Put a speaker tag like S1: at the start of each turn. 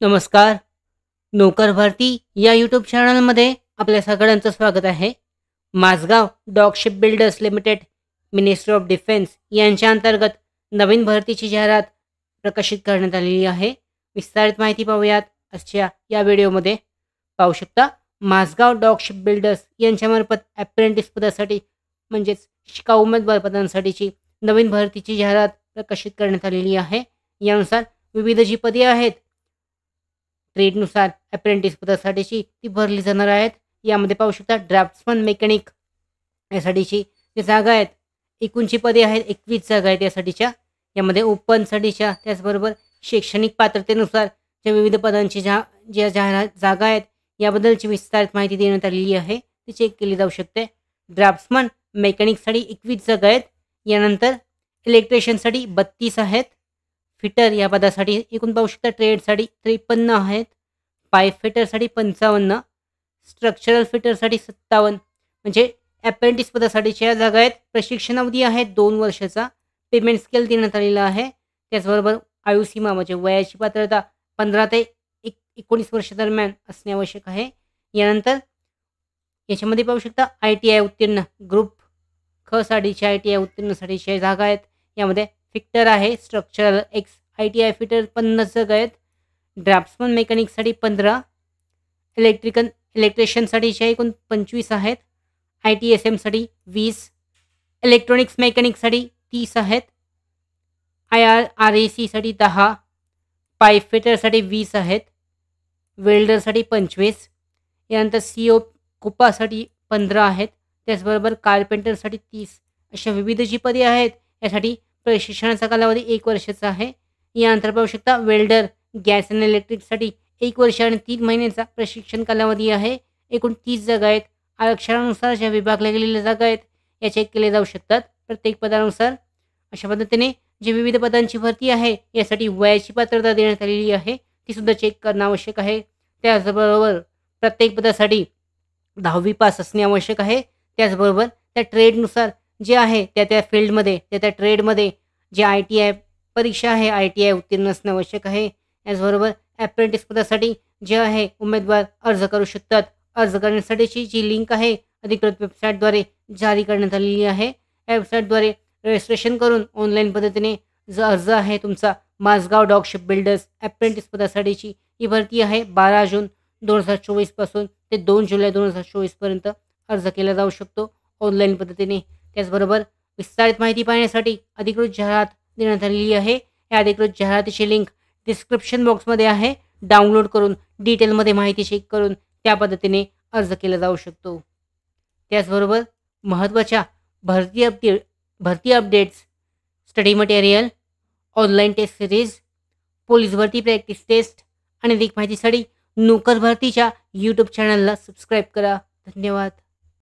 S1: नमस्कार. नोकर भरती या यूट्यूब चॅनलमध्ये आपल्या सगळ्यांचं स्वागत आहे. Mazagon dock ship builders limited, ministry of defence यांच्या अंतर्गत नवीन भरतीची जाहिरात प्रकाशित करण्यात आलेली आहे. विस्तारित माहिती पाहूयात आजच्या या व्हिडिओमध्ये. पाहू शकता, माझगाव डॉग शिप बिल्डर्स यांच्यामार्फत अप्रेंटिस पदासाठी म्हणजेच शिकाऊ उमेदवार पदांसाठीची नवीन भरतीची जाहिरात प्रकाशित करण्यात आलेली आहे. यानुसार विविध जी पदे आहेत ट्रेडनुसार अप्रेंटिस पदासाठीची ती भरली जाणार आहेत. यामध्ये पाहू शकता ड्राफ्ट्समन मेकॅनिक यासाठीची जी जागा आहेत, एकूणची पदे आहेत 21 जागा आहेत यासाठीच्या. यामध्ये ओपनसाठीच्या त्याचबरोबर शैक्षणिक पात्रतेनुसार ज्या विविध पदांची ज्या जागा आहेत याबद्दलची विस्तारित माहिती देण्यात आलेली आहे, ती चेक केली जाऊ शकते. ड्राफ्ट्समन मेकॅनिकसाठी 21 जागा आहेत. यानंतर इलेक्ट्रिशियनसाठी 32 आहेत. फिटर या पदासाठी एकूण पाहू शकता ट्रेडसाठी 53 आहेत. पाईप फिटरसाठी 55, स्ट्रक्चरल फिटरसाठी 57. म्हणजे अप्रेंटिस पदासाठीच्या जागा आहेत. प्रशिक्षणावधी आहे 2 वर्षाचा. पेमेंट स्केल देण्यात आलेला आहे. त्याचबरोबर आयुसीमा म्हणजे वयाची पात्रता 15 ते 19 वर्ष दरम्यान असणे आवश्यक आहे. यानंतर याच्यामध्ये पाहू शकता ITI उत्तीर्ण ग्रुप ख साठीच्या ITI उत्तीर्णसाठीच्या जागा आहेत. यामध्ये फिटर आहे, स्ट्रक्चरल एक्स ITI फिटर 50 जागा आहेत. ड्राफ्ट्समन मेकॅनिकसाठी 15, इलेक्ट्रिशियनसाठीच्या एकूण 25 आहेत. ITSMसाठी 20, इलेक्ट्रॉनिक्स मेकॅनिकसाठी 30 आहेत. IRRACसाठी 10, पाईप फिटरसाठी 20 आहेत. वेल्डरसाठी 25. यानंतर CO कुपासाठी 15 आहेत. त्याचबरोबर कार्पेंटरसाठी 30. अशा विविध जी पदे आहेत यासाठी प्रशिक्षणाचा कालावधी 1 वर्षाचा आहे. यानंतर पाहू शकता वेल्डर गॅस आणि इलेक्ट्रिकसाठी 1 वर्ष आणि 3 महिन्याचा प्रशिक्षण कालावधी आहे. एकूण 30 जागा आहेत. आरक्षणानुसार ज्या विभागल्या गेलेल्या जागा आहेत या चेक केल्या जाऊ शकतात प्रत्येक पदानुसार. अशा पद्धतीने जी विविध पदांची भरती आहे यासाठी वयाची पात्रता देण्यात आलेली आहे, ती सुद्धा चेक करणं आवश्यक आहे. त्याचबरोबर प्रत्येक पदासाठी 10वी पास असणे आवश्यक आहे. त्याचबरोबर त्या ट्रेडनुसार जे आहे त्या फील्डमध्ये त्या ट्रेडमध्ये जे ITI परीक्षा आहे ITI उत्तीर्ण असणं आवश्यक आहे. याचबरोबर अप्रेंटिस पदासाठी जे आहे उमेदवार अर्ज करू शकतात. अर्ज करण्यासाठीची जी लिंक आहे अधिकृत वेबसाईटद्वारे जारी करण्यात आलेली आहे. या वेबसाईटद्वारे रजिस्ट्रेशन करून ऑनलाईन पद्धतीने जो अर्ज आहे तुमचा Mazagon dock ship builders apprentice पदासाठीची ही भरती आहे 12 जून 2024 पासून ते 2 जुलै 2024 पर्यंत अर्ज केला जाऊ शकतो ऑनलाईन पद्धतीने. त्याचबरोबर विस्तारित माहिती पाहण्यासाठी अधिकृत जाहिरात देण्यात आलेली आहे. या अधिकृत जाहिरातीची लिंक डिस्क्रिप्शन बॉक्समध्ये आहे. डाउनलोड करून डिटेलमध्ये माहिती चेक करून त्या पद्धतीने अर्ज केला जाऊ शकतो. त्याचबरोबर महत्त्वाच्या भरती updates, study material, online test series, police भरती प्रॅक्टिस टेस्ट आणि अधिक माहितीसाठी नोकर भरतीच्या यूट्यूब चॅनलला सबस्क्राईब करा. धन्यवाद.